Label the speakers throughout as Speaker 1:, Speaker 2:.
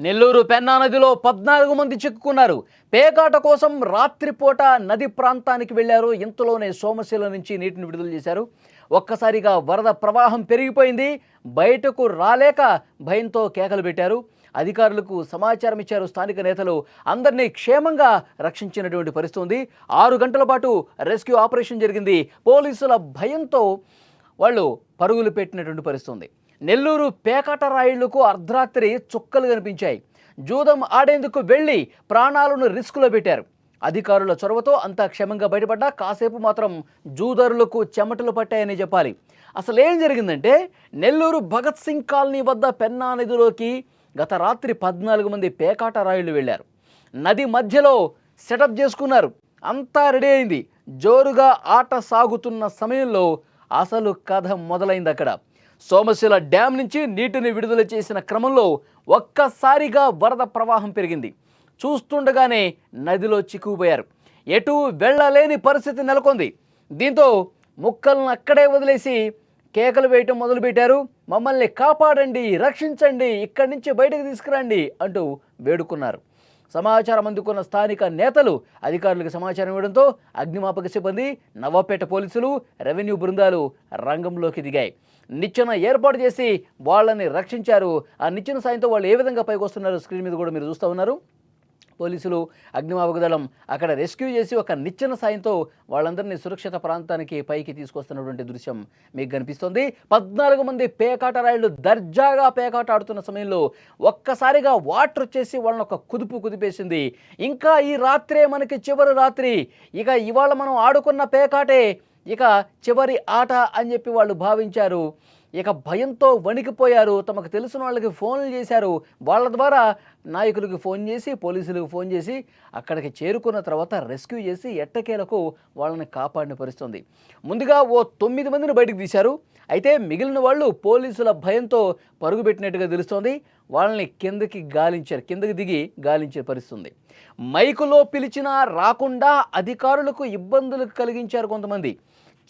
Speaker 1: నెల్లూరు పెన్నా నదిలో 14 మంది చిక్కుకున్నారు. పేకాట కోసం రాత్రిపూట నది ప్రాంతానికి వెళ్లారు. ఇంతలోనే సోమశిల నుంచి నీటిని విడుదల చేశారు. ఒక్కసారిగా వరద ప్రవాహం పెరిగిపోయింది. బయటకు రాలేక భయంతో కేకలు పెట్టారు. అధికారులకు సమాచారం ఇచ్చారు. స్థానిక నేతలు అందరినీ క్షేమంగా రక్షించినటువంటి పరిస్థితి ఉంది. 6 గంటల పాటు రెస్క్యూ ఆపరేషన్ జరిగింది. పోలీసుల భయంతో వాళ్ళు పరుగులు పెట్టినటువంటి పరిస్థితి ఉంది. నెల్లూరు పేకాట రాయిళ్లకు అర్ధరాత్రి చుక్కలు కనిపించాయి. జూదం ఆడేందుకు వెళ్లి ప్రాణాలను రిస్కులో పెట్టారు. అధికారుల చొరవతో అంతా క్షేమంగా బయటపడ్డా కాసేపు మాత్రం జూదరులకు చెమటలు పట్టాయని చెప్పాలి. అసలు ఏం జరిగిందంటే నెల్లూరు భగత్ సింగ్ కాలనీ వద్ద పెన్నా నదిలోకి గత రాత్రి 14 మంది పేకాట రాయుళ్లు వెళ్లారు. నది మధ్యలో సెటప్ చేసుకున్నారు. అంతా రెడీ అయింది. జోరుగా ఆట సాగుతున్న సమయంలో అసలు కథ మొదలైంది. అక్కడ సోమశిల డ్యాం నుంచి నీటిని విడుదల చేసిన క్రమంలో ఒక్కసారిగా వరద ప్రవాహం పెరిగింది. చూస్తుండగానే నదిలో చిక్కుకుపోయారు. ఎటు వెళ్ళలేని పరిస్థితి నెలకొంది. దీంతో ముక్కలను అక్కడే వదిలేసి కేకలు వేయటం మొదలుపెట్టారు. మమ్మల్ని కాపాడండి, రక్షించండి, ఇక్కడి నుంచి బయటకు తీసుకురండి అంటూ వేడుకున్నారు. సమాచారం అందుకున్న స్థానిక నేతలు అధికారులకు సమాచారం ఇవ్వడంతో అగ్నిమాపక సిబ్బంది, నవాపేట పోలీసులు, రెవెన్యూ బృందాలు రంగంలోకి దిగాయి. నిచ్చెన ఏర్పాటు చేసి వాళ్ళని రక్షించారు. ఆ నిచ్చెన సాయంతో వాళ్ళు ఏ విధంగా పైకి వస్తున్నారు స్క్రీన్ మీద కూడా మీరు చూస్తూ ఉన్నారు. పోలీసులు, అగ్నిమాపక దళం అక్కడ రెస్క్యూ చేసి ఒక నిచ్చెన సాయంతో వాళ్ళందరినీ సురక్షిత ప్రాంతానికి పైకి తీసుకొస్తున్నటువంటి దృశ్యం మీకు కనిపిస్తుంది. 14 మంది పేకాట రాయుళ్ళు దర్జాగా పేకాట ఆడుతున్న సమయంలో ఒక్కసారిగా వాటర్ వచ్చేసి వాళ్ళని ఒక కుదిపేసింది. ఇంకా ఈ రాత్రే మనకి చివరి రాత్రి, ఇక ఇవాళ మనం ఆడుకున్న పేకాటే ఇక చివరి ఆట అని చెప్పి వాళ్ళు భావించారు. ఇక భయంతో వణికిపోయారు. తమకు తెలిసిన వాళ్ళకి ఫోన్లు చేశారు. వాళ్ళ ద్వారా నాయకులకు ఫోన్ చేసి, పోలీసులకు ఫోన్ చేసి అక్కడికి చేరుకున్న తర్వాత రెస్క్యూ చేసి ఎట్టకేలకు వాళ్ళని కాపాడిన పరిస్థితుంది. ముందుగా ఓ 9 మందిని బయటకు తీశారు. అయితే మిగిలిన వాళ్ళు పోలీసుల భయంతో పరుగుపెట్టినట్టుగా తెలుస్తోంది. వాళ్ళని కిందకి దిగి గాలించే పరిస్థితుంది. మైకులో పిలిచినా రాకుండా అధికారులకు ఇబ్బందులు కలిగించారు కొంతమంది.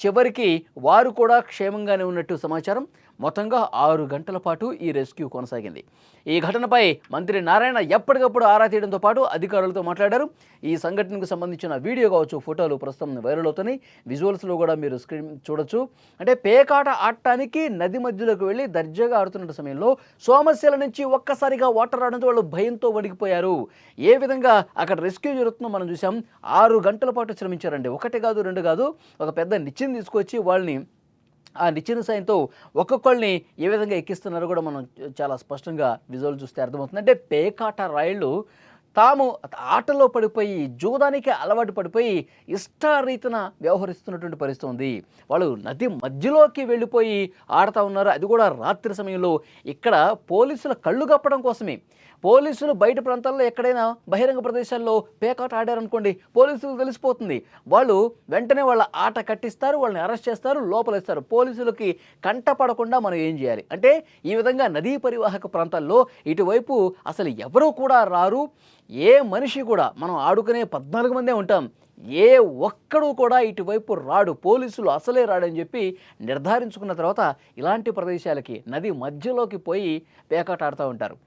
Speaker 1: చివరికి వారు కూడా క్షేమంగానే ఉన్నట్టు సమాచారం. మొత్తంగా 6 గంటల పాటు ఈ రెస్క్యూ కొనసాగింది. ఈ ఘటనపై మంత్రి నారాయణ ఎప్పటికప్పుడు ఆరా తీయడంతో పాటు అధికారులతో మాట్లాడారు. ఈ సంఘటనకు సంబంధించిన వీడియో కావచ్చు, ఫోటోలు ప్రస్తుతం వైరల్ అవుతున్నాయి. విజువల్స్లో కూడా మీరు స్క్రీన్ చూడొచ్చు. అంటే పేకాట ఆడటానికి నది మధ్యలోకి వెళ్ళి దర్జాగా ఆడుతున్న సమయంలో సోమశిల నుంచి ఒక్కసారిగా వాటర్ రావడంతో వాళ్ళు భయంతో వణికిపోయారు. ఏ విధంగా అక్కడ రెస్క్యూ జరుగుతుందో మనం చూసాం. 6 గంటల పాటు శ్రమించారండి. 1 కాదు 2 కాదు, ఒక పెద్ద నిచ్చెన తీసుకొచ్చి వాళ్ళని ఆ నిచ్చెన సాయంతో ఒక్కొక్కళ్ళని ఏ విధంగా ఎక్కిస్తున్నారో కూడా మనం చాలా స్పష్టంగా విజువల్ చూస్తే అర్థమవుతుంది. అంటే పేకాట రాయుళ్ళు తాము ఆటలో పడిపోయి, జూదానికి అలవాటు పడిపోయి ఇష్టారీతిన వ్యవహరిస్తున్నటువంటి పరిస్థితి ఉంది. వాళ్ళు నది మధ్యలోకి వెళ్ళిపోయి ఆడుతూ ఉన్నారు. అది కూడా రాత్రి సమయంలో. ఇక్కడ పోలీసుల కళ్ళు కప్పడం కోసమే. పోలీసులు బయట ప్రాంతాల్లో ఎక్కడైనా బహిరంగ ప్రదేశాల్లో పేకాట ఆడారనుకోండి, పోలీసులకు తెలిసిపోతుంది. వాళ్ళు వెంటనే వాళ్ళ ఆట కట్టిస్తారు, వాళ్ళని అరెస్ట్ చేస్తారు, లోపలేస్తారు. పోలీసులకి కంటపడకుండా మనం ఏం చేయాలి అంటే ఈ విధంగా నదీ పరివాహక ప్రాంతాల్లో ఇటువైపు అసలు ఎవరూ కూడా రారు. ఏ మనిషి కూడా, మనం ఆడుకునే 14 మందే ఉంటాం, ఏ ఒక్కడు కూడా ఇటువైపు రాడు, పోలీసులు అసలే రాడని చెప్పి నిర్ధారించుకున్న తర్వాత ఇలాంటి ప్రదేశాలకి నది మధ్యలోకి పోయి పేకాట ఆడుతూ ఉంటారు.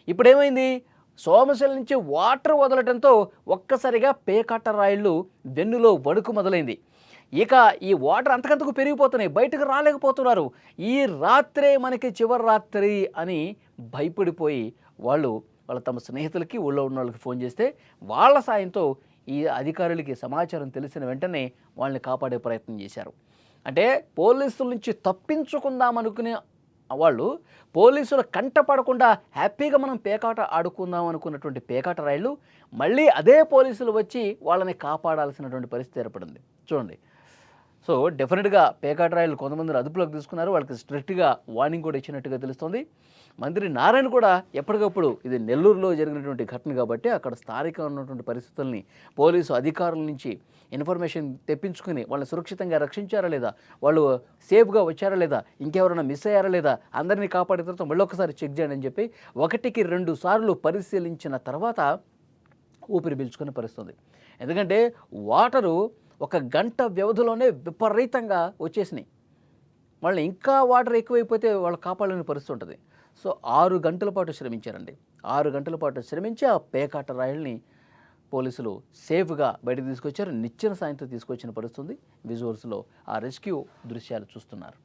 Speaker 1: ఇప్పుడేమైంది, సోమశిల నుంచి వాటర్ వదలటంతో ఒక్కసారిగా పేకాట రాయిళ్ళు వెన్నులో వణుకు మొదలైంది. ఇక ఈ వాటర్ అంతకంతకు పెరిగిపోతున్నాయి. బయటకు రాలేకపోతున్నారు. ఈ రాత్రే మనకి చివరి రాత్రి అని భయపడిపోయి వాళ్ళు తమ స్నేహితులకి, ఊళ్ళో ఉన్న వాళ్ళకి ఫోన్ చేస్తే వాళ్ళ సాయంతో ఈ అధికారులకి సమాచారం తెలిసిన వెంటనే వాళ్ళని కాపాడే ప్రయత్నం చేశారు. అంటే పోలీసుల నుంచి తప్పించుకుందామనుకునే వాళ్ళు పోలీసుల కంటపడకుండా హ్యాపీగా మనం పేకాట ఆడుకుందాం అనుకున్నటువంటి పేకాట రాయిళ్ళు మళ్ళీ అదే పోలీసులు వచ్చి వాళ్ళని కాపాడాల్సినటువంటి పరిస్థితి ఏర్పడింది. చూడండి. సో డెఫినెట్గా పేకాట రాయిలు కొంతమందిని అదుపులోకి తీసుకున్నారు. వాళ్ళకి స్ట్రిక్ట్గా వార్నింగ్ కూడా ఇచ్చినట్టుగా తెలుస్తుంది. మంత్రి నారాయణ కూడా ఎప్పటికప్పుడు, ఇది నెల్లూరులో జరిగినటువంటి ఘటన కాబట్టి అక్కడ స్థానికంగా ఉన్నటువంటి పరిస్థితుల్ని పోలీసు అధికారుల నుంచి ఇన్ఫర్మేషన్ తెప్పించుకుని వాళ్ళని సురక్షితంగా రక్షించారా లేదా, వాళ్ళు సేఫ్గా వచ్చారా లేదా, ఇంకెవరైనా మిస్ అయ్యారా లేదా, అందరినీ కాపాడిన తర్వాత మళ్ళీ ఒకసారి చెక్ చేయండి అని చెప్పి 1కి 2 సార్లు పరిశీలించిన తర్వాత ఊపిరి పీల్చుకునే పరిస్థితుంది. ఎందుకంటే వాటరు 1 గంట వ్యవధిలోనే విపరీతంగా వచ్చేసినాయి. వాళ్ళని ఇంకా వాటర్ ఎక్కువైపోతే వాళ్ళు కాపాడలేని పరిస్థితి ఉంటుంది. సో 6 గంటల పాటు శ్రమించారండి. 6 గంటల పాటు శ్రమించి ఆ పేకాట రాయుల్ని పోలీసులు సేఫ్‌గా బయటకు తీసుకొచ్చారు. నిచ్చెన సాయంతో తీసుకొచ్చిన పరిస్థితి ఉంది. విజువల్స్‌లో ఆ రెస్క్యూ దృశ్యాలు చూస్తున్నారు.